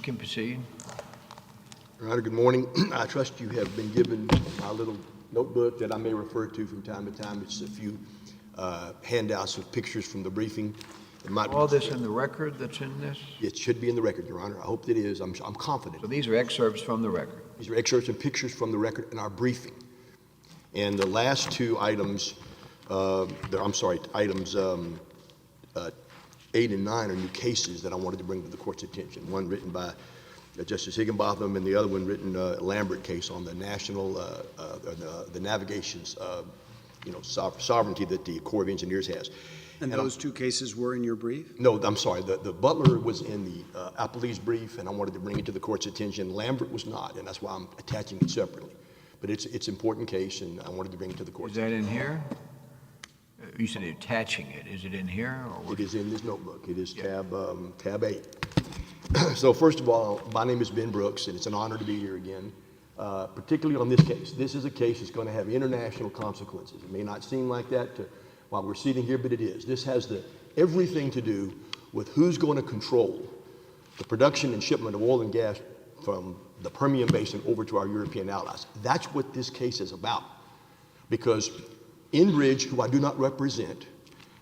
can proceed. Your Honor, good morning. I trust you have been given my little notebook that I may refer to from time to time. It's a few handouts of pictures from the briefing. All this in the record that's in this? It should be in the record, Your Honor. I hope it is. I'm confident. So these are excerpts from the record? These are excerpts and pictures from the record in our briefing. And the last two items, items 8 and 9 are new cases that I wanted to bring to the court's attention. One written by Justice Higginbotham, and the other one written Lambert case on the national, the navigation's, sovereignty that the Corps of Engineers has. And those two cases were in your brief? No, I'm sorry. The Butler was in the appellee's brief, and I wanted to bring it to the court's attention. Lambert was not, and that's why I'm attaching it separately. But it's an important case, and I wanted to bring it to the court's attention. Is that in here? You said attaching it. Is it in here? Or it is in this notebook. It is tab 8. So first of all, my name is Ben Broocks, and it's an honor to be here again, particularly on this case. This is a case that's going to have international consequences. It may not seem like that while we're sitting here, but it is. This has everything to do with who's going to control the production and shipment of oil and gas from the Permian Basin over to our European allies. That's what this case is about. Because Enbridge, who I do not represent,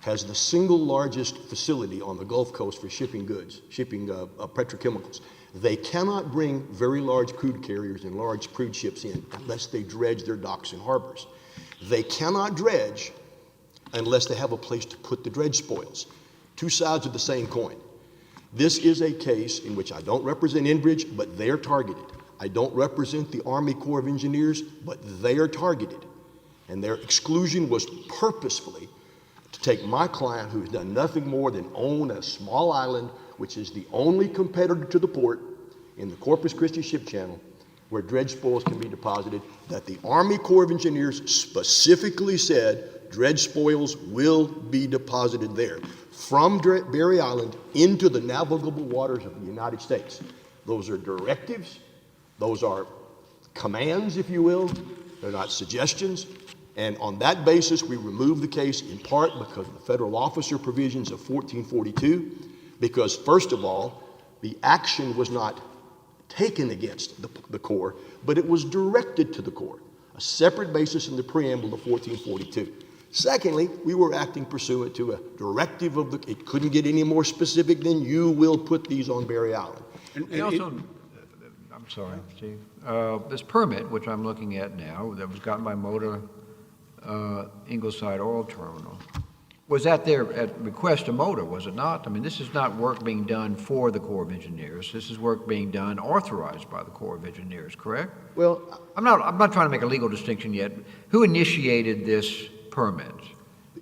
has the single largest facility on the Gulf Coast for shipping goods, petrochemicals. They cannot bring very large crude carriers and large crude ships in unless they dredge their docks and harbors. They cannot dredge unless they have a place to put the dredge spoils. Two sides of the same coin. This is a case in which I don't represent Enbridge, but they're targeted. I don't represent the Army Corps of Engineers, but they are targeted. And their exclusion was purposefully to take my client, who has done nothing more than own a small island, which is the only competitor to the port in the Corpus Christi ship channel, where dredge spoils can be deposited, that the Army Corps of Engineers specifically said dredge spoils will be deposited there from Berry Island into the navigable waters of the United States. Those are directives. Those are commands, if you will. They're not suggestions. And on that basis, we removed the case in part because of the federal officer provisions of 1442, because first of all, the action was not taken against the Corps, but it was directed to the Corps, a separate basis in the preamble of 1442. Secondly, we were acting pursuant to a directive of it couldn't get any more specific than you will put these on Berry Island. And also, I'm sorry, Steve, this permit, which I'm looking at now, that was gotten by Motor Ingleside Oil Terminal, was that there at request of Motor, was it not? I mean, this is not work being done for the Corps of Engineers. This is work being done authorized by the Corps of Engineers, correct? Well, I'm not trying to make a legal distinction yet. Who initiated this permit?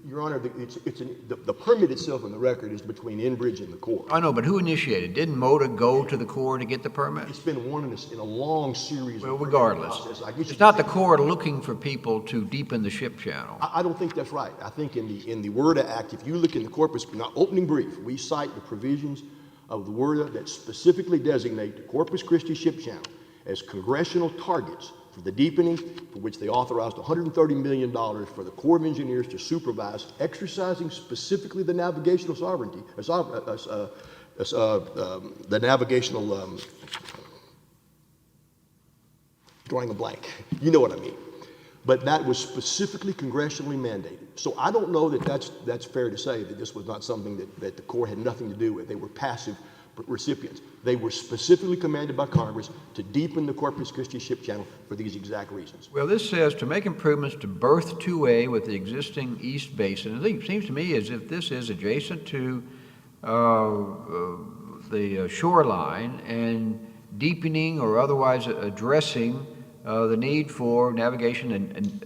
Your Honor, the permit itself in the record is between Enbridge and the Corps. I know, but who initiated? Didn't Motor go to the Corps to get the permit? It's been one in a long series. Well, regardless, it's not the Corps looking for people to deepen the ship channel. I don't think that's right. I think in the WERDA Act, if you look in the Corpus, not opening brief, we cite the provisions of the WERDA that specifically designate the Corpus Christi ship channel as congressional targets for the deepening, for which they authorized $130 million for the Corps of Engineers to supervise, exercising specifically the navigational sovereignty, the navigational, drawing a blank. You know what I mean. But that was specifically congressionally mandated. So I don't know that that's fair to say that this was not something that the Corps had nothing to do with. They were passive recipients. They were specifically commanded by Congress to deepen the Corpus Christi ship channel for these exact reasons. Well, this says to make improvements to berth 2A with the existing east basin. It seems to me as if this is adjacent to the shoreline and deepening or otherwise addressing the need for navigation and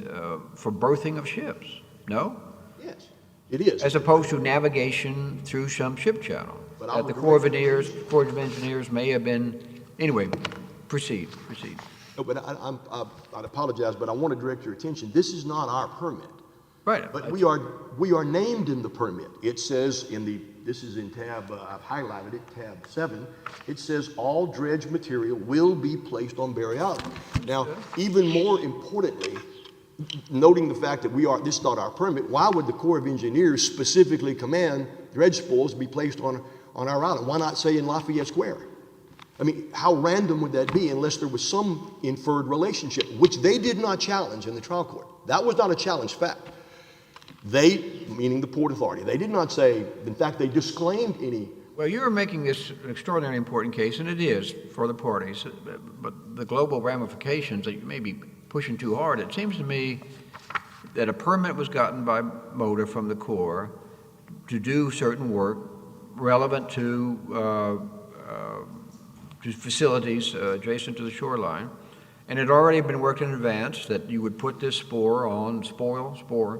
for berthing of ships. No? Yes, it is. As opposed to navigation through some ship channel. But That the Corps of Engineers may have been. Anyway, proceed. No, but I'd apologize, but I want to direct your attention. This is not our permit. Right. But we are named in the permit. It says this is in tab, I've highlighted it, tab 7. It says all dredge material will be placed on Berry Island. Now, even more importantly, noting the fact that this is not our permit, why would the Corps of Engineers specifically command dredge spoils be placed on our island? Why not say in Lafayette Square? I mean, how random would that be unless there was some inferred relationship, which they did not challenge in the trial court. That was not a challenged fact. They, meaning the Port Authority, they did not say, in fact, they disclaimed any. Well, you're making this an extraordinarily important case, and it is for the parties, but the global ramifications that you may be pushing too hard. It seems to me that a permit was gotten by Motor from the Corps to do certain work relevant to facilities adjacent to the shoreline, and it had already been worked in advance that you would put this spore,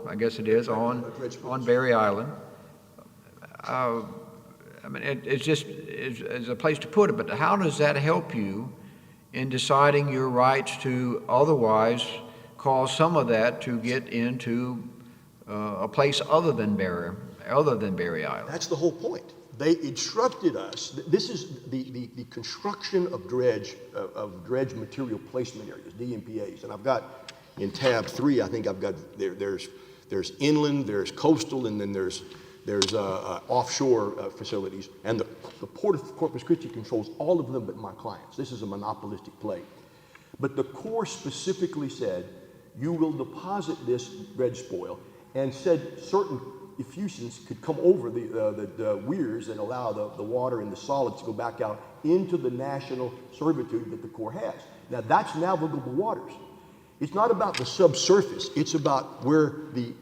I guess it is, on Berry Island. I mean, it's just it's a place to put it, but how does that help you in deciding your rights to otherwise cause some of that to get into a place other than Berry Island? That's the whole point. They instructed us. This is the construction of dredge material placement areas, DMPAs, and I've got in tab 3. I think I've got there's inland, there's coastal, and then there's offshore facilities, and the Port of Corpus Christi controls all of them but my clients. This is a monopolistic play. But the Corps specifically said, you will deposit this dredge spoil, and said certain effusions could come over the weirs that allow the water and the solids to go back out into the national servitude that the Corps has. Now that's navigable waters. It's not about the subsurface, it's about where the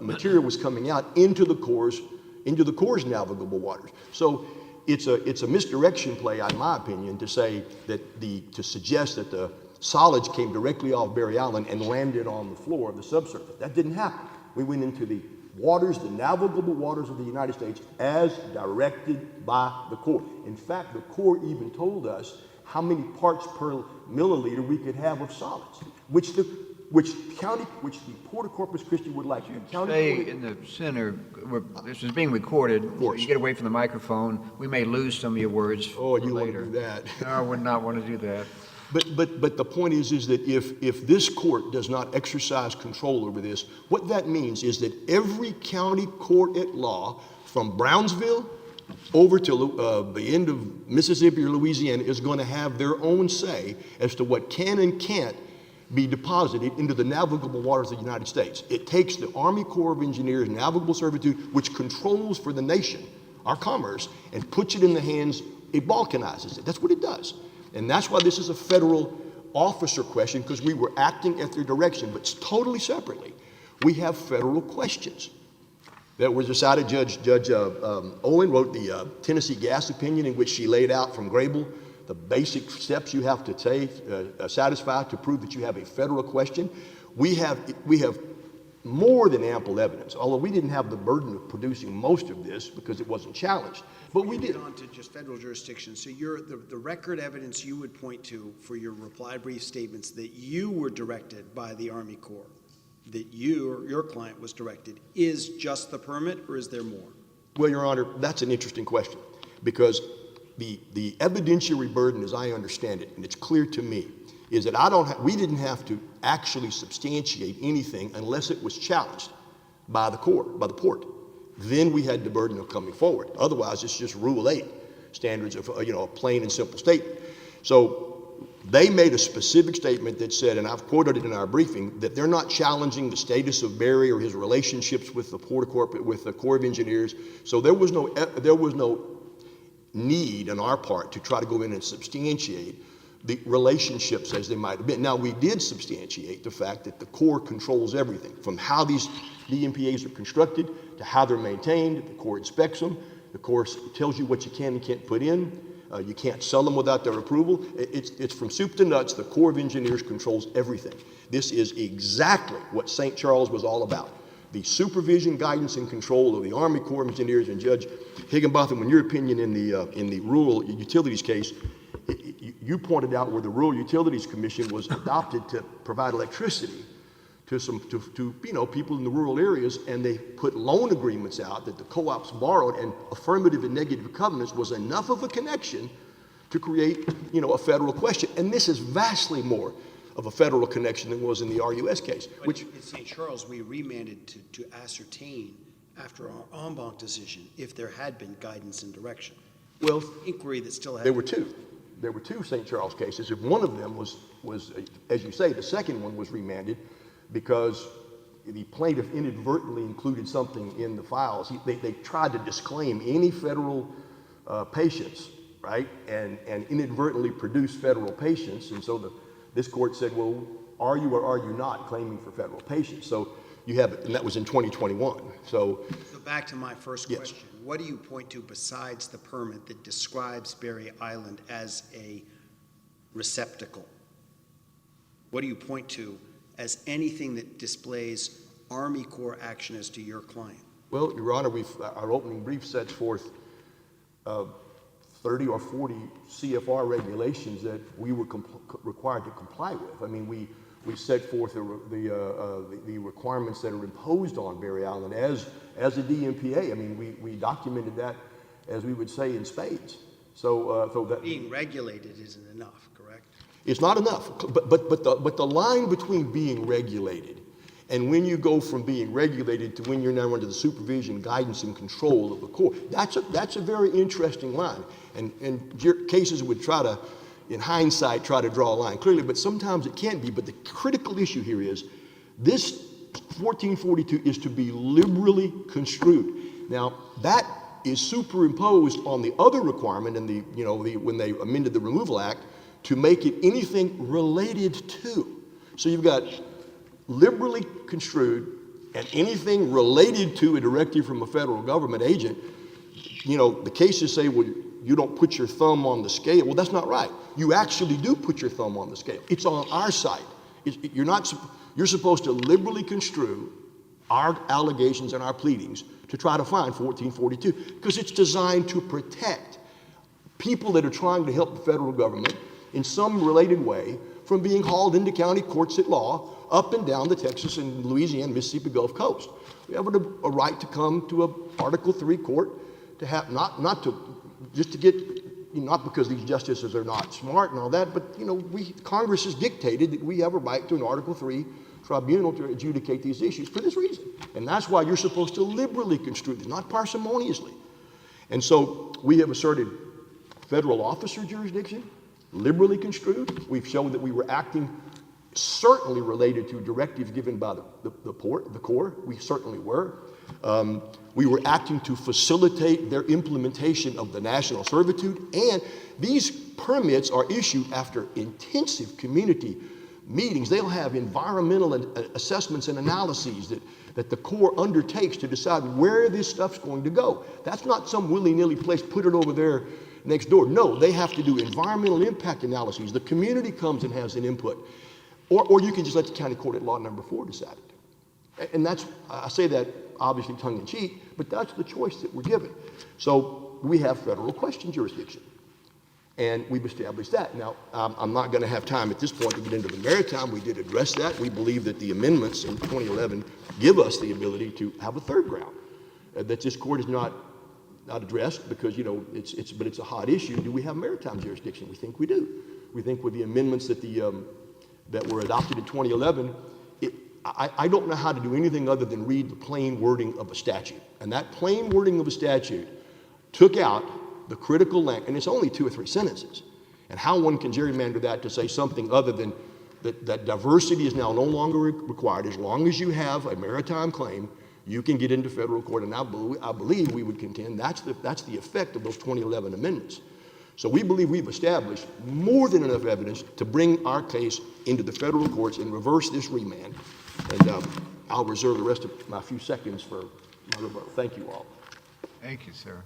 material was coming out into the Corps' navigable waters. So it's a misdirection play, in my opinion, to say that to suggest that the solids came directly off Berry Island and landed on the floor of the subsurface. That didn't happen. We went into the waters, the navigable waters of the United States, as directed by the Corps. In fact, the Corps even told us how many parts per milliliter we could have of solids, which the Port of Corpus Christi would like. Stay in the center. This is being recorded. Of course. You get away from the microphone. We may lose some of your words. Oh, you later. want to do that? No, I would not want to do that. But the point is that if this court does not exercise control over this, what that means is that every county court at law, from Brownsville over to the end of Mississippi or Louisiana, is going to have their own say as to what can and can't be deposited into the navigable waters of the United States. It takes the Army Corps of Engineers navigable servitude, which controls for the nation our commerce, and puts it in the hands, it balkanizes it. That's what it does. And that's why this is a federal officer question, because we were acting at their direction, but totally separately. We have federal questions that were decided. Judge Owen wrote the Tennessee gas opinion, in which she laid out from Grable the basic steps you have to take, satisfy to prove that you have a federal question. We have more than ample evidence, although we didn't have the burden of producing most of this because it wasn't challenged. But we did. On to just federal jurisdiction. So the record evidence you would point to for your reply brief statements that you were directed by the Army Corps, that you or your client was directed, is just the permit, or is there more? Well, Your Honor, that's an interesting question, because the evidentiary burden, as I understand it, and it's clear to me, is that we didn't have to actually substantiate anything unless it was challenged by the Corps, by the port. Then we had the burden of coming forward. Otherwise, it's just Rule 8 standards of a plain and simple statement. So they made a specific statement that said, and I've quoted it in our briefing, that they're not challenging the status of Berry or his relationships with the with the Corps of Engineers. So there was no need on our part to try to go in and substantiate the relationships as they might have been. Now, we did substantiate the fact that the Corps controls everything, from how these DMPAs are constructed to how they're maintained. The Corps inspects them. The Corps tells you what you can and can't put in. You can't sell them without their approval. It's from soup to nuts. The Corps of Engineers controls everything. This is exactly what St. Charles was all about. The supervision, guidance, and control of the Army Corps of Engineers. And Judge Higginbotham, in your opinion, in the rural utilities case, you pointed out where the Rural Utilities Commission was adopted to provide electricity to people in the rural areas, and they put loan agreements out that the co-ops borrowed, and affirmative and negative covenants was enough of a connection to create a federal question. And this is vastly more of a federal connection than was in the RUS case. But in St. Charles, we remanded to ascertain, after our en banc decision, if there had been guidance and direction. Well, Inquiry that still had. there were two. there were two St. Charles cases. If one of them was, as you say, the second one was remanded because the plaintiff inadvertently included something in the files. They tried to disclaim any federal patients, right, and inadvertently produce federal patients. And so this court said, well, are you or are you not claiming for federal patients? So you have, and that was in 2021. So back to my first Yes. question. What do you point to besides the permit that describes Berry Island as a receptacle? What do you point to as anything that displays Army Corps action as to your client? Well, Your Honor, our opening brief sets forth 30 or 40 CFR regulations that we were required to comply with. I mean, we set forth the requirements that are imposed on Berry Island as a DMPA. I mean, we documented that, as we would say, in spades. So that Being regulated isn't enough, correct? it's not enough. But the line between being regulated and when you go from being regulated to when you're now under the supervision, guidance, and control of the Corps, that's a very interesting line. And cases would try to, in hindsight, try to draw a line clearly, but sometimes it can't be. But the critical issue here is this 1442 is to be liberally construed. Now, that is superimposed on the other requirement in when they amended the Removal Act to make it anything related to. So you've got liberally construed and anything related to a directive from a federal government agent. The cases say, well, you don't put your thumb on the scale. Well, that's not right. You actually do put your thumb on the scale. It's on our side. You're supposed to liberally construe our allegations and our pleadings to try to find 1442 because it's designed to protect people that are trying to help the federal government in some related way from being hauled into county courts at law up and down the Texas and Louisiana, Mississippi Gulf Coast. We have a right to come to a Article III court to have not because these justices are not smart and all that, but Congress has dictated that we have a right to an Article III tribunal to adjudicate these issues for this reason. And that's why you're supposed to liberally construe this, not parsimoniously. And so we have asserted federal officer jurisdiction, liberally construed. We've shown that we were acting certainly related to directives given by the Corps. We certainly were. We were acting to facilitate their implementation of the national servitude, and these permits are issued after intensive community meetings. They'll have environmental assessments and analyses that the Corps undertakes to decide where this stuff's going to go. That's not some willy-nilly place, put it over there next door. No, they have to do environmental impact analyses. The community comes and has an input. Or you can just let the county court at law number 4 decide it. And I say that obviously tongue-in-cheek, but that's the choice that we're given. So we have federal question jurisdiction, and we've established that. Now, I'm not going to have time at this point to get into the maritime. We did address that. We believe that the amendments in 2011 give us the ability to have a third ground that this court has not addressed because, but it's a hot issue. Do we have maritime jurisdiction? We think we do. We think with the amendments that were adopted in 2011, I don't know how to do anything other than read the plain wording of a statute. And that plain wording of a statute took out the critical language, and it's only 2 or 3 sentences. And how one can gerrymander that to say something other than that diversity is now no longer required. As long as you have a maritime claim, you can get into federal court. And I believe we would contend that's the effect of those 2011 amendments. So we believe we've established more than enough evidence to bring our case into the federal courts and reverse this remand. And I'll reserve the rest of my few seconds for my rebuttal. Thank you all. Thank you, sir.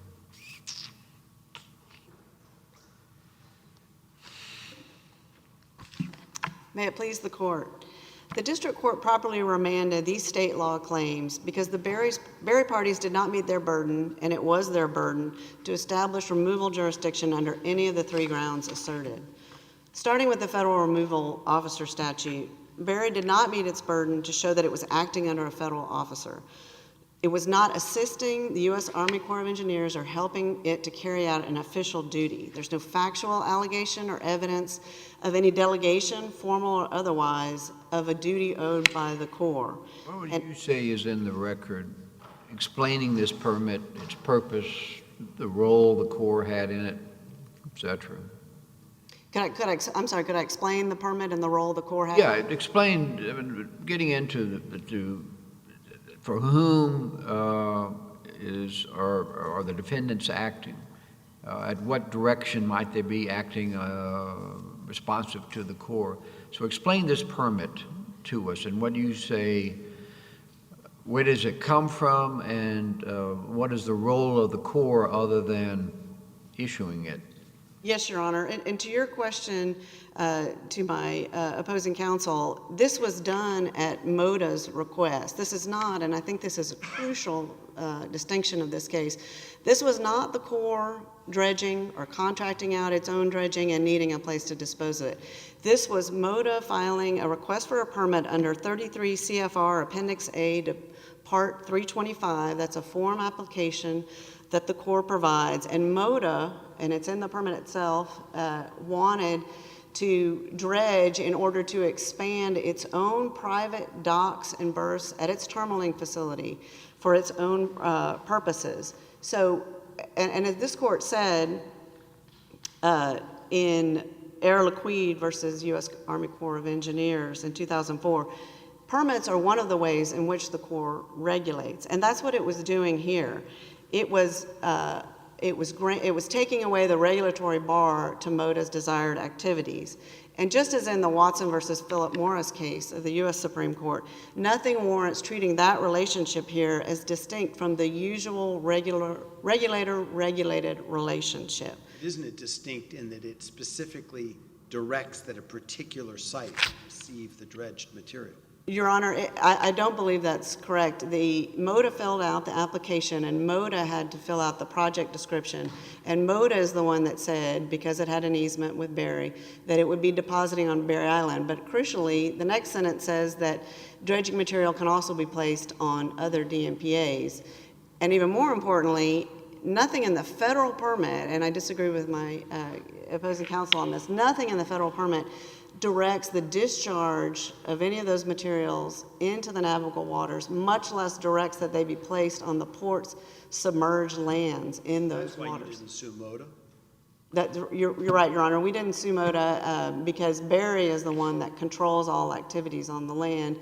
May it please the court. The district court properly remanded these state law claims because the Berry parties did not meet their burden, and it was their burden, to establish removal jurisdiction under any of the 3 grounds asserted. Starting with the federal removal officer statute, Berry did not meet its burden to show that it was acting under a federal officer. It was not assisting the U.S. Army Corps of Engineers or helping it to carry out an official duty. There's no factual allegation or evidence of any delegation, formal or otherwise, of a duty owed by the Corps. What would you say is in the record explaining this permit, its purpose, the role the Corps had in it, et cetera? I'm sorry, could I explain the permit and the role the Corps had? Yeah, explain, getting into for whom are the defendants acting? At what direction might they be acting responsive to the Corps? So explain this permit to us, and what do you say, where does it come from, and what is the role of the Corps other than issuing it? Yes, Your Honor. And to your question, to my opposing counsel, this was done at MODA's request. This is not, and I think this is a crucial distinction of this case, this was not the Corps dredging or contracting out its own dredging and needing a place to dispose of it. This was MODA filing a request for a permit under 33 CFR Appendix A to Part 325. That's a form application that the Corps provides, and MODA, and it's in the permit itself, wanted to dredge in order to expand its own private docks and berths at its terminaling facility for its own purposes. So, and as this court said in Air Liquide versus U.S. Army Corps of Engineers in 2004, permits are one of the ways in which the Corps regulates, and that's what it was doing here. It was taking away the regulatory bar to MODA's desired activities. And just as in the Watson versus Philip Morris case of the U.S. Supreme Court, nothing warrants treating that relationship here as distinct from the usual regulator-regulated relationship. Isn't it distinct in that it specifically directs that a particular site receive the dredged material? Your Honor, I don't believe that's correct. The MODA filled out the application, and MODA had to fill out the project description. And MODA is the one that said, because it had an easement with Berry, that it would be depositing on Berry Island. But crucially, the next sentence says that dredging material can also be placed on other DMPAs. And even more importantly, nothing in the federal permit, and I disagree with my opposing counsel on this, nothing in the federal permit directs the discharge of any of those materials into the navigable waters, much less directs that they be placed on the port's submerged lands in those waters. That's why you didn't sue MODA? You're right, Your Honor. We didn't sue MODA because Berry is the one that controls all activities on the land.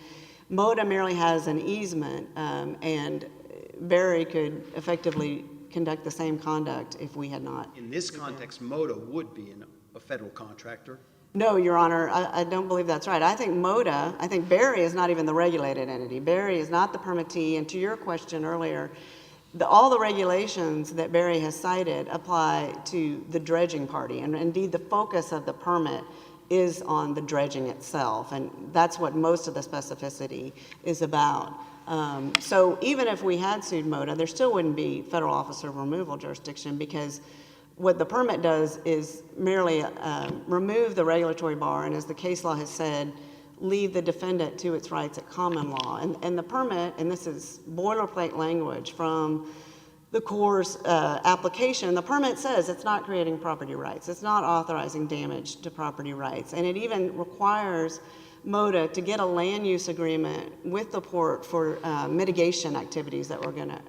MODA merely has an easement, and Berry could effectively conduct the same conduct if we had not. In this context, MODA would be a federal contractor. No, Your Honor, I don't believe that's right. I think Berry is not even the regulated entity. Berry is not the permittee, and to your question earlier, all the regulations that Berry has cited apply to the dredging party, and indeed the focus of the permit is on the dredging itself, and that's what most of the specificity is about. So even if we had sued MODA, there still wouldn't be federal officer removal jurisdiction, because what the permit does is merely remove the regulatory bar, and as the case law has said, leave the defendant to its rights at common law. And the permit, and this is boilerplate language from the Corps' application, the permit says it's not creating property rights. It's not authorizing damage to property rights. And it even requires MODA to get a land use agreement with the port for mitigation activities that were going to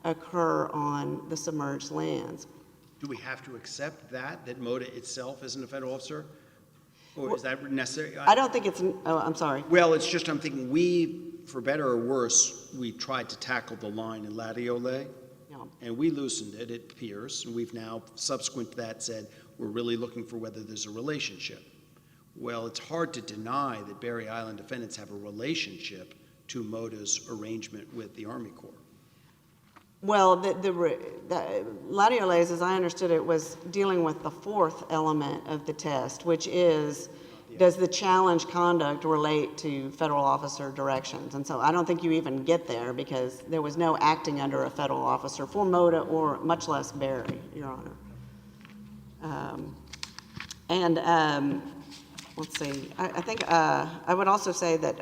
occur on the submerged lands. Do we have to accept that MODA itself isn't a federal officer? Or is that necessary? I don't think it's, I'm sorry. Well, it's just I'm thinking we, for better or worse, we tried to tackle the line in Latiole, and we loosened it, it appears, and we've now, subsequent to that, said we're really looking for whether there's a relationship. Well, it's hard to deny that Berry Island defendants have a relationship to MODA's arrangement with the Army Corps. Well, the Latiole, as I understood it, was dealing with the fourth element of the test, which is, does the challenge conduct relate to federal officer directions? And so I don't think you even get there, because there was no acting under a federal officer for MODA or much less Berry, Your Honor. Let's see, I think I would also say that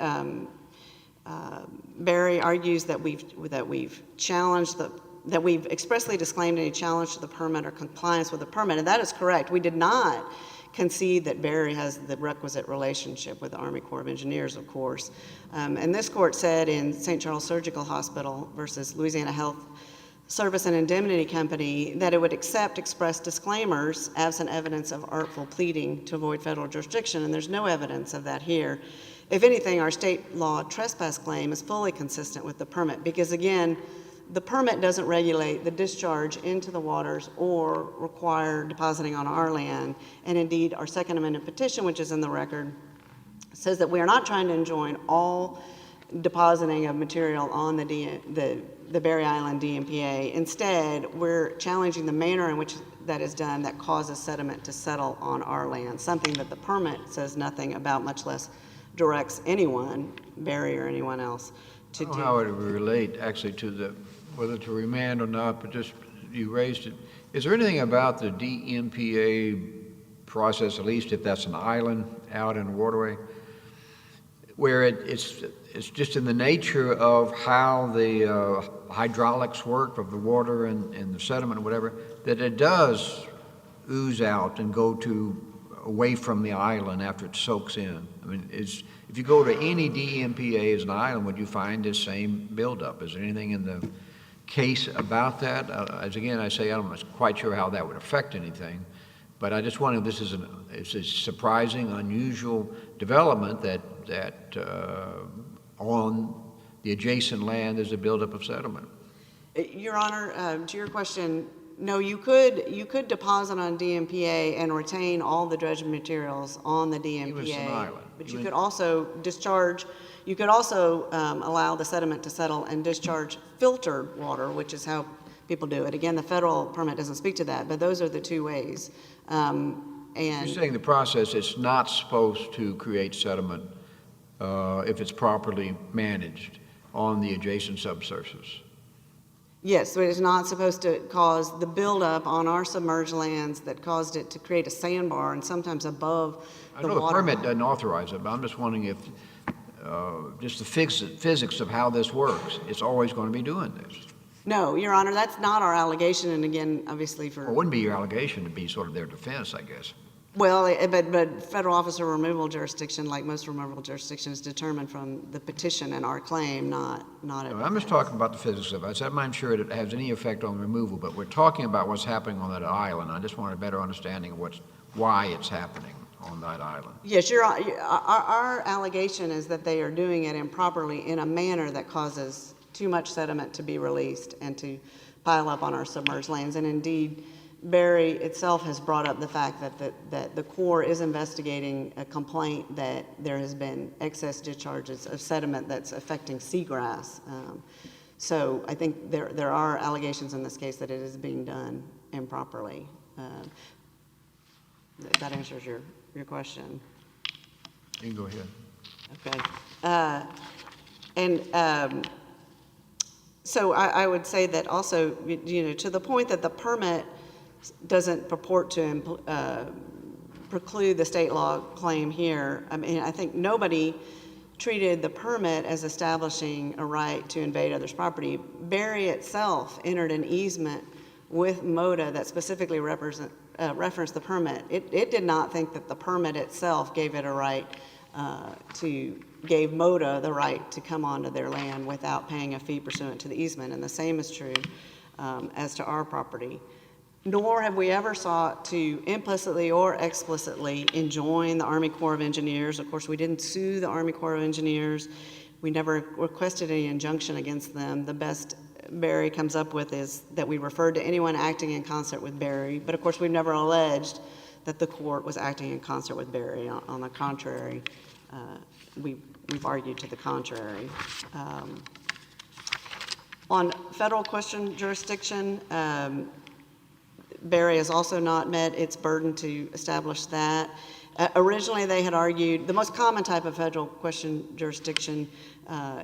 Berry argues that we've challenged that we've expressly disclaimed any challenge to the permit or compliance with the permit, and that is correct. We did not concede that Berry has the requisite relationship with the Army Corps of Engineers, of course. And this court said in St. Charles Surgical Hospital versus Louisiana Health Service and Indemnity Company that it would accept express disclaimers absent evidence of artful pleading to avoid federal jurisdiction, and there's no evidence of that here. If anything, our state law trespass claim is fully consistent with the permit because, again, the permit doesn't regulate the discharge into the waters or require depositing on our land. And indeed, our Second Amendment petition, which is in the record, says that we are not trying to enjoin all depositing of material on the Berry Island DMPA. Instead, we're challenging the manner in which that is done that causes sediment to settle on our land, something that the permit says nothing about, much less directs anyone, Berry or anyone else, to do. How would it relate actually to whether to remand or not, but just, you raised it. Is there anything about the DMPA process, at least if that's an island out in a waterway, where it's just in the nature of how the hydraulics work of the water and the sediment or whatever, that it does ooze out and go away from the island after it soaks in? I mean, if you go to any DMPA as an island, would you find this same buildup? Is there anything in the case about that? As again, I say, I'm not quite sure how that would affect anything, but I just wonder if it's a surprising, unusual development that on the adjacent land there's a buildup of sediment. Your Honor, to your question, no, you could deposit on DMPA and retain all the dredged materials on the DMPA. It was an island. But you could also discharge, you could also allow the sediment to settle and discharge filtered water, which is how people do it. Again, the federal permit doesn't speak to that, but those are the two ways. You're saying the process is not supposed to create sediment if it's properly managed on the adjacent subsurface? Yes, so it is not supposed to cause the buildup on our submerged lands that caused it to create a sandbar and sometimes above I the know the water permit line. doesn't authorize it, but I'm just wondering if just the physics of how this works, it's always going to be doing this. No, Your Honor, that's not our allegation, and again, obviously Well, it wouldn't be your allegation to be sort of their defense, I guess. Well, but federal officer removal jurisdiction, like most removal jurisdictions, is determined from the petition and our claim, not a I'm just talking about the physics of it. I'm not sure it has any effect on removal, but we're talking about what's happening on that island. I just want a better understanding of why it's happening on that island. Yes, our allegation is that they are doing it improperly in a manner that causes too much sediment to be released and to pile up on our submerged lands. And indeed, Berry itself has brought up the fact that the Corps is investigating a complaint that there has been excess discharges of sediment that's affecting seagrass. So I think there are allegations in this case that it is being done improperly. That answers your question. You can go ahead. Okay. So I would say that also, to the point that the permit doesn't purport to preclude the state law claim here, I mean, I think nobody treated the permit as establishing a right to invade others' property. Berry itself entered an easement with MOTA that specifically referenced the permit. It did not think that the permit itself gave it a right gave MOTA the right to come onto their land without paying a fee pursuant to the easement, and the same is true as to our property. Nor have we ever sought to implicitly or explicitly enjoin the Army Corps of Engineers. Of course, we didn't sue the Army Corps of Engineers. We never requested any injunction against them. The best Berry comes up with is that we referred to anyone acting in concert with Berry, but of course we've never alleged that the court was acting in concert with Berry. On the contrary, we've argued to the contrary. On federal question jurisdiction, Berry has also not met its burden to establish that. Originally, they had argued the most common type of federal question jurisdiction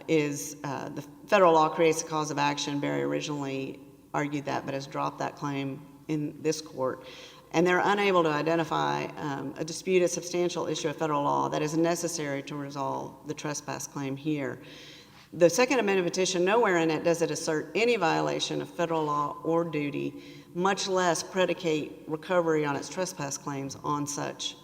is the federal law creates a cause of action. Berry originally argued that, but has dropped that claim in this court. And they're unable to identify a disputed substantial issue of federal law that is necessary to resolve the trespass claim here. The Second Amendment petition, nowhere in it does it assert any violation of federal law or duty, much less predicate recovery on its trespass claims on such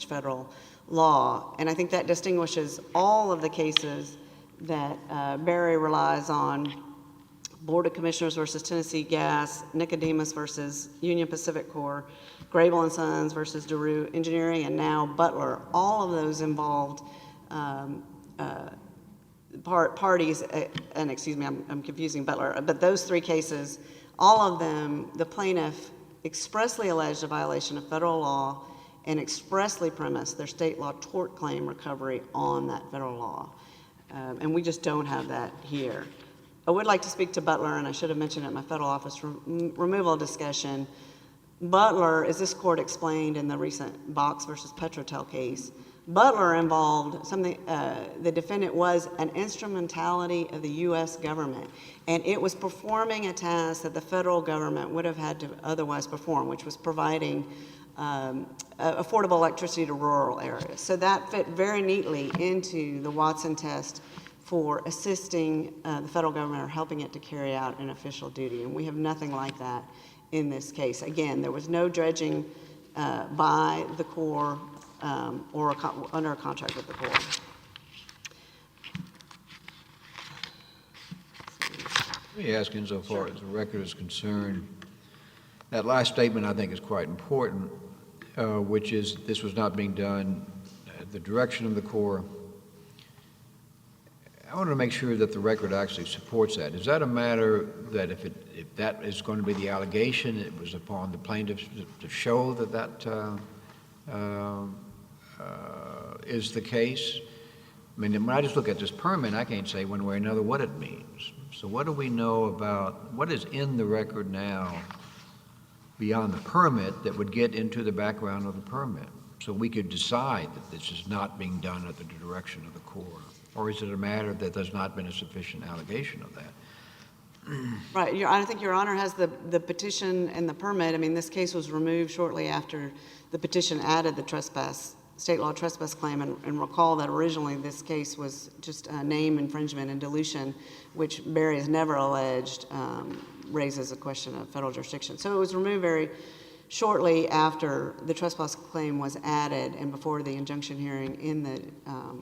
federal law. And I think that distinguishes all of the cases that Berry relies on Board of Commissioners versus Tennessee Gas, Nicodemus versus Union Pacific Corps, Grable and Sons versus DeRue Engineering, and now Butler. All of those involved parties, and excuse me, I'm confusing Butler, but those three cases, all of them, the plaintiff expressly alleged a violation of federal law and expressly premised their state law tort claim recovery on that federal law. And we just don't have that here. I would like to speak to Butler, and I should have mentioned it in my federal office removal discussion. Butler, as this court explained in the recent Broocks versus Petrotel case, Butler involved something, the defendant was an instrumentality of the U.S. government, and it was performing a task that the federal government would have had to otherwise perform, which was providing affordable electricity to rural areas. So that fit very neatly into the Watson test for assisting the federal government or helping it to carry out an official duty, and we have nothing like that in this case. Again, there was no dredging by the Corps or under a contract with the Corps. Let me ask, insofar as the record is concerned, that last statement I think is quite important, which is this was not being done at the direction of the Corps. I want to make sure that the record actually supports that. Is that a matter that if that is going to be the allegation, it was upon the plaintiffs to show that that is the case? I mean, when I just look at this permit, I can't say one way or another what it means. So what do we know about what is in the record now beyond the permit that would get into the background of the permit? So we could decide that this is not being done at the direction of the Corps. Or is it a matter that there's not been a sufficient allegation of that? Right. I think Your Honor has the petition and the permit. I mean, this case was removed shortly after the petition added the state law trespass claim. And recall that originally this case was just a name infringement and dilution, which Barry has never alleged raises a question of federal jurisdiction. So it was removed very shortly after the trespass claim was added and before the injunction hearing in the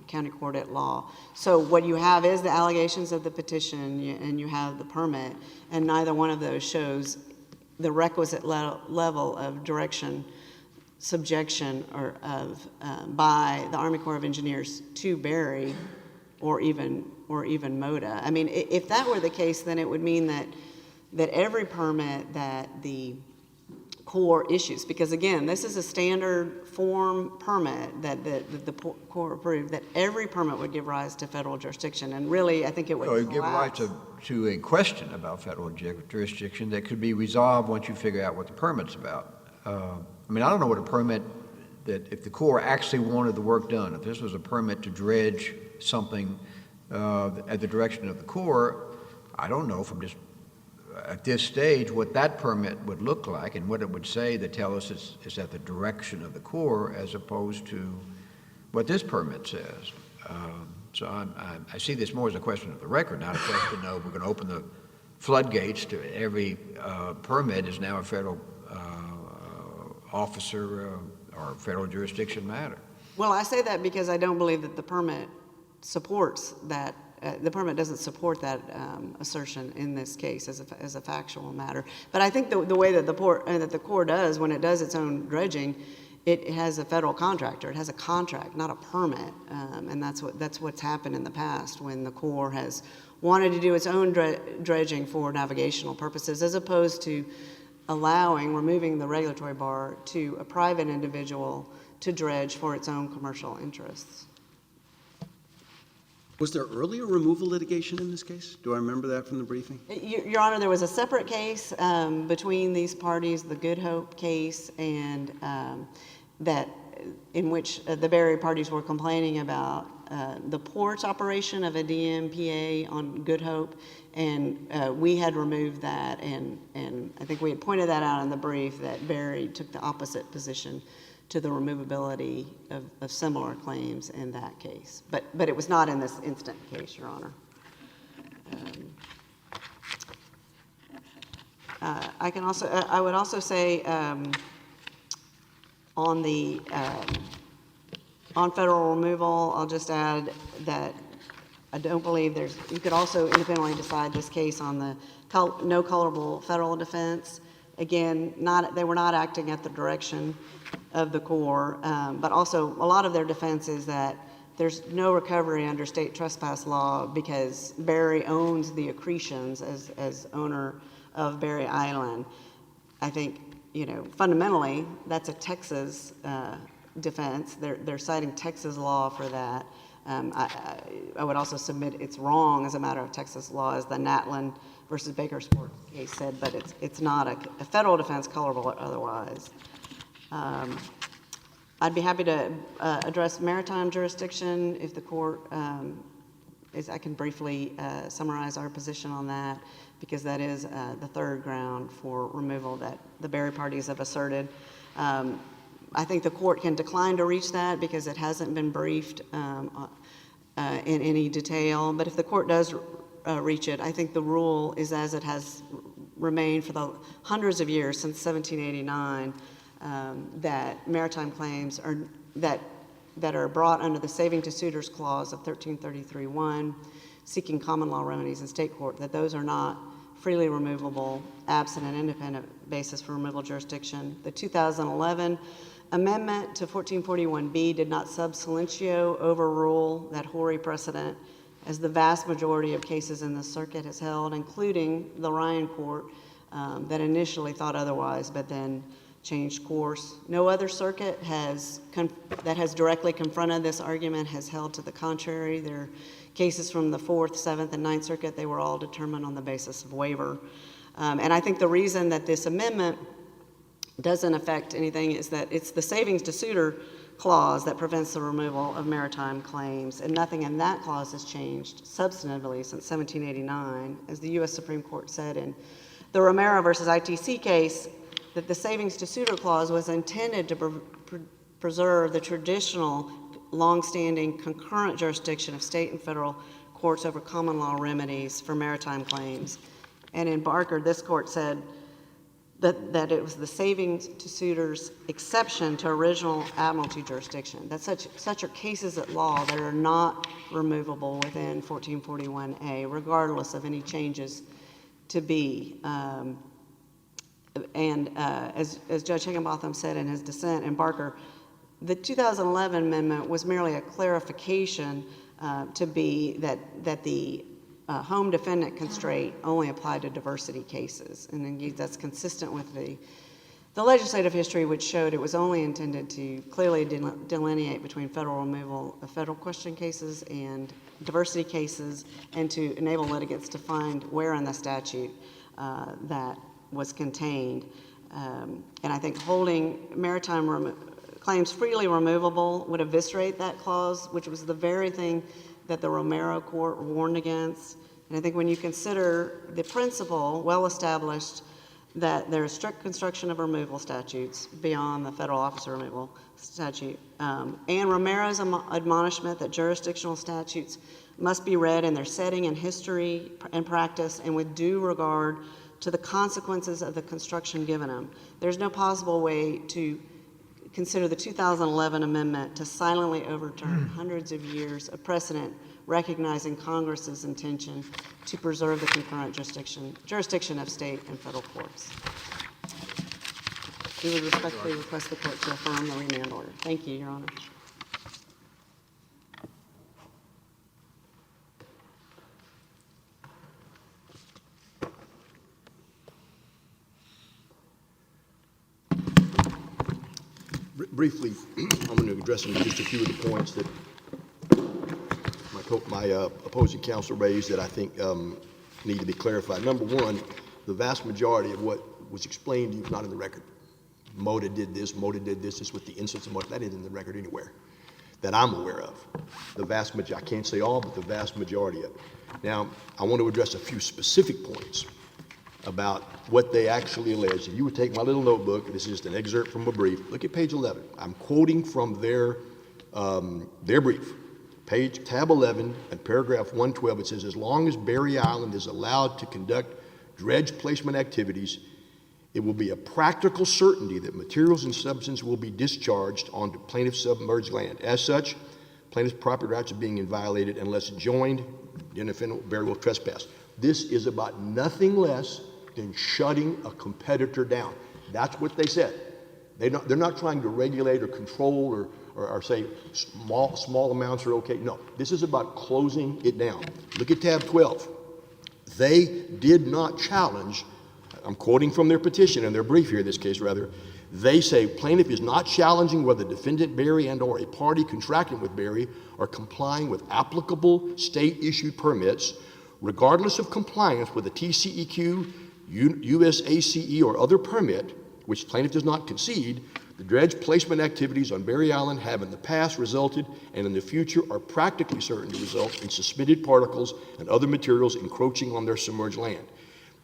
county court at law. So what you have is the allegations of the petition and you have the permit, and neither one of those shows the requisite level of direction, subjection, or of by the Army Corps of Engineers to Barry or even MOTA. I mean, if that were the case, then it would mean that every permit that the Corps issues, because again, this is a standard form permit that the Corps approved, that every permit would give rise to federal jurisdiction, and really, I think it would Well, it would give rise collapse. to a question about federal jurisdiction that could be resolved once you figure out what the permit's about. I mean, I don't know what a permit that if the Corps actually wanted the work done, if this was a permit to dredge something at the direction of the Corps, I don't know from just at this stage what that permit would look like and what it would say that tell us it's at the direction of the Corps as opposed to what this permit says. So I see this more as a question of the record, not a question of we're going to open the floodgates to every permit is now a federal officer or federal jurisdiction matter. Well, I say that because I don't believe that the permit supports that. The permit doesn't support that assertion in this case as a factual matter. But I think the way that the Corps does when it does its own dredging, it has a federal contractor. It has a contract, not a permit, and that's what's happened in the past when the Corps has wanted to do its own dredging for navigational purposes, as opposed to removing the regulatory bar to a private individual to dredge for its own commercial interests. Was there earlier removal litigation in this case? Do I remember that from the briefing? Your Honor, there was a separate case between these parties, the Good Hope case, and that in which the Barry parties were complaining about the port operation of a DMPA on Good Hope, and we had removed that, and I think we had pointed that out in the brief that Barry took the opposite position to the removability of similar claims in that case. But it was not in this instant case, Your Honor. I would also say on federal removal, I'll just add that I don't believe you could also independently decide this case on the no colorable federal defense. Again, they were not acting at the direction of the Corps, but also a lot of their defense is that there's no recovery under state trespass law because Berry owns the accretions as owner of Berry Island. I think, fundamentally, that's a Texas defense. They're citing Texas law for that. I would also submit it's wrong as a matter of Texas law, as the Natlin versus Bakersport case said, but it's not a federal defense colorable otherwise. I'd be happy to address maritime jurisdiction if the court I can briefly summarize our position on that, because that is the third ground for removal that the Berry parties have asserted. I think the court can decline to reach that because it hasn't been briefed in any detail, but if the court does reach it, I think the rule is as it has remained for the hundreds of years since 1789, that maritime claims that are brought under the Saving to Suitors Clause of 1333(1), seeking common law remedies in state court, that those are not freely removable, absent an independent basis for removal jurisdiction. The 2011 amendment to 1441B did not sub silentio overrule that hoary precedent, as the vast majority of cases in the circuit has held, including the Ryan Court, that initially thought otherwise, but then changed course. No other circuit that has directly confronted this argument has held to the contrary. There are cases from the 4th, 7th, and 9th Circuit. They were all determined on the basis of waiver. And I think the reason that this amendment doesn't affect anything is that it's the Savings to Suitor Clause that prevents the removal of maritime claims, and nothing in that clause has changed substantively since 1789. As the U.S. Supreme Court said in the Romero versus ITC case, that the Savings to Suitor Clause was intended to preserve the traditional, longstanding concurrent jurisdiction of state and federal courts over common law remedies for maritime claims. And in Barker, this court said that it was the Savings to Suitors exception to original admiralty jurisdiction. That such are cases at law that are not removable within 1441A, regardless of any changes to B. As Judge Higginbotham said in his dissent in Barker, the 2011 amendment was merely a clarification to be that the home defendant constraint only applied to diversity cases. And indeed, that's consistent with the legislative history, which showed it was only intended to clearly delineate between federal removal of federal question cases and diversity cases, and to enable litigants to find where in the statute that was contained. And I think holding maritime claims freely removable would eviscerate that clause, which was the very thing that the Romero court warned against. And I think when you consider the principle, well established, that there is strict construction of removal statutes beyond the federal officer removal statute, and Romero's admonishment that jurisdictional statutes must be read in their setting and history and practice and with due regard to the consequences of the construction given them. There's no possible way to consider the 2011 amendment to silently overturn hundreds of years of precedent recognizing Congress's intention to preserve the concurrent jurisdiction of state and federal courts. We would respectfully request the court to affirm the remand order. Thank you, Your Honor. Briefly, I'm going to address just a few of the points that my opposing counsel raised that I think need to be clarified. Number one, the vast majority of what was explained to you is not in the record. Moda did this is with the instance of Moda. That isn't in the record anywhere that I'm aware of. The vast majority, I can't say all, but the vast majority of it. Now, I want to address a few specific points about what they actually allege. If you would take my little notebook, this is just an excerpt from a brief, look at page 11. I'm quoting from their brief. Tab 11 and paragraph 112, it says, as long as Berry Island is allowed to conduct dredge placement activities, it will be a practical certainty that materials and substance will be discharged onto plaintiff's submerged land. As such, plaintiff's property rights are being violated unless joined in a burial trespass. This is about nothing less than shutting a competitor down. That's what they said. They're not trying to regulate or control or say small amounts are okay. No, this is about closing it down. Look at tab 12. They did not challenge, I'm quoting from their petition and their brief here in this case rather, they say plaintiff is not challenging whether defendant Berry and or a party contracting with Berry are complying with applicable state issued permits regardless of compliance with the TCEQ, USACE or other permit, which plaintiff does not concede. The dredge placement activities on Berry Island have in the past resulted and in the future are practically certain to result in suspended particles and other materials encroaching on their submerged land.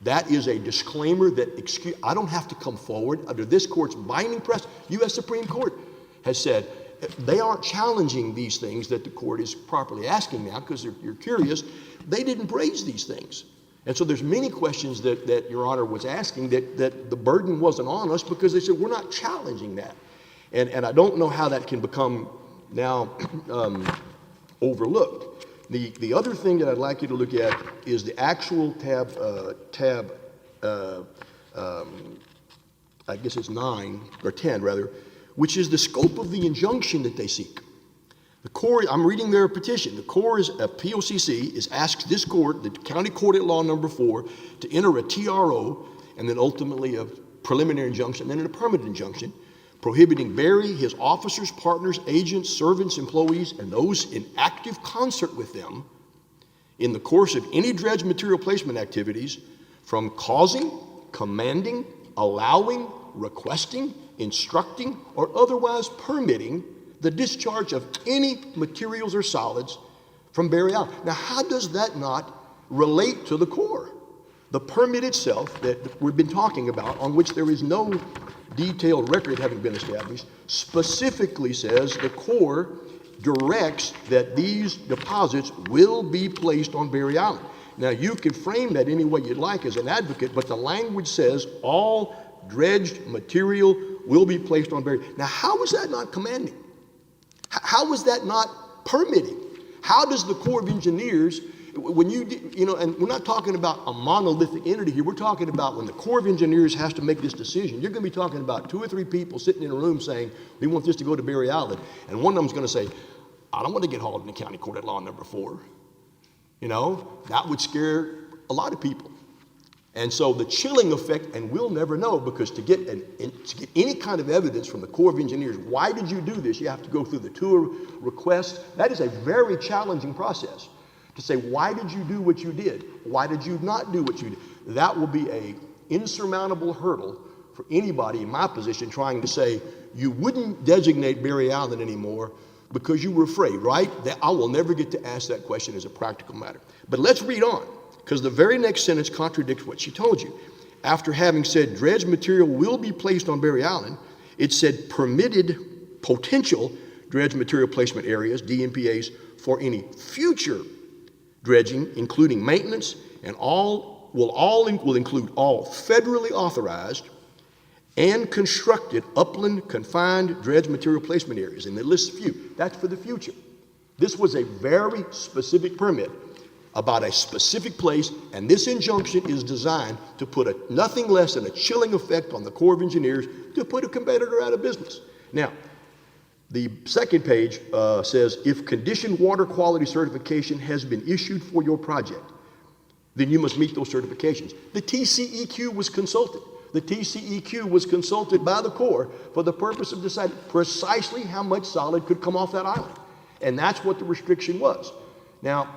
That is a disclaimer that I don't have to come forward under this court's binding precedent. U.S. Supreme Court has said they aren't challenging these things that the court is properly asking now because you're curious. They didn't raise these things. And so there's many questions that Your Honor was asking that the burden wasn't on us because they said we're not challenging that. And I don't know how that can become now overlooked. The other thing that I'd like you to look at is the actual I guess it's 9 or 10 rather, which is the scope of the injunction that they seek. The Corps, I'm reading their petition. The Corps is POCC is asked this court, the County Court at Law Number 4, to enter a TRO and then ultimately a preliminary injunction, then a permanent injunction, prohibiting Berry, his officers, partners, agents, servants, employees, and those in active concert with them in the course of any dredge material placement activities from causing, commanding, allowing, requesting, instructing, or otherwise permitting the discharge of any materials or solids from Berry Island. Now, how does that not relate to the Corps? The permit itself that we've been talking about, on which there is no detailed record having been established, specifically says the Corps directs that these deposits will be placed on Berry Island. Now, you can frame that any way you'd like as an advocate, but the language says all dredged material will be placed on Berry. Now, how is that not commanding? How is that not permitting? How does the Corps of Engineers, when and we're not talking about a monolithic entity here, we're talking about when the Corps of Engineers has to make this decision, you're going to be talking about 2 or 3 people sitting in a room saying, we want this to go to Berry Island, and one of them's going to say, I don't want to get hauled in the County Court at Law Number 4. That would scare a lot of people. And so the chilling effect, and we'll never know, because to get any kind of evidence from the Corps of Engineers, why did you do this? You have to go through the tour request. That is a very challenging process. To say, why did you do what you did? Why did you not do what you did? That will be an insurmountable hurdle for anybody in my position trying to say, you wouldn't designate Berry Island anymore because you were afraid, right? That I will never get to ask that question as a practical matter. But let's read on, because the very next sentence contradicts what she told you. After having said dredge material will be placed on Berry Island, it said permitted potential dredge material placement areas, DMPAs, for any future dredging, including maintenance, and will include all federally authorized and constructed upland confined dredge material placement areas. And they list a few. That's for the future. This was a very specific permit about a specific place, and this injunction is designed to put nothing less than a chilling effect on the Corps of Engineers to put a competitor out of business. Now, the second page says, if conditioned water quality certification has been issued for your project, then you must meet those certifications. The TCEQ was consulted. The TCEQ was consulted by the Corps for the purpose of deciding precisely how much solid could come off that island. And that's what the restriction was. Now,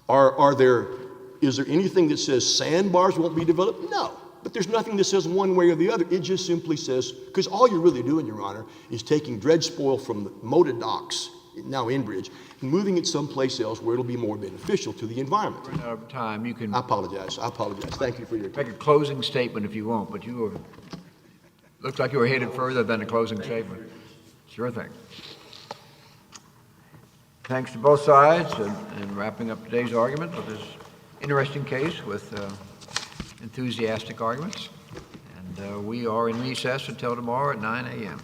is there anything that says sandbars won't be developed? No. But there's nothing that says one way or the other. It just simply says, because all you're really doing, Your Honor, is taking dredge spoil from the Moda docks, now Enbridge, and moving it someplace else where it'll be more beneficial to the environment. We're out of time. You can I apologize. Thank you for your time. make a closing statement if you want, but looks like you were headed further than a closing statement. Sure thing. Thanks to both sides in wrapping up today's argument with this interesting case with enthusiastic arguments. And we are in recess until tomorrow at 9 a.m.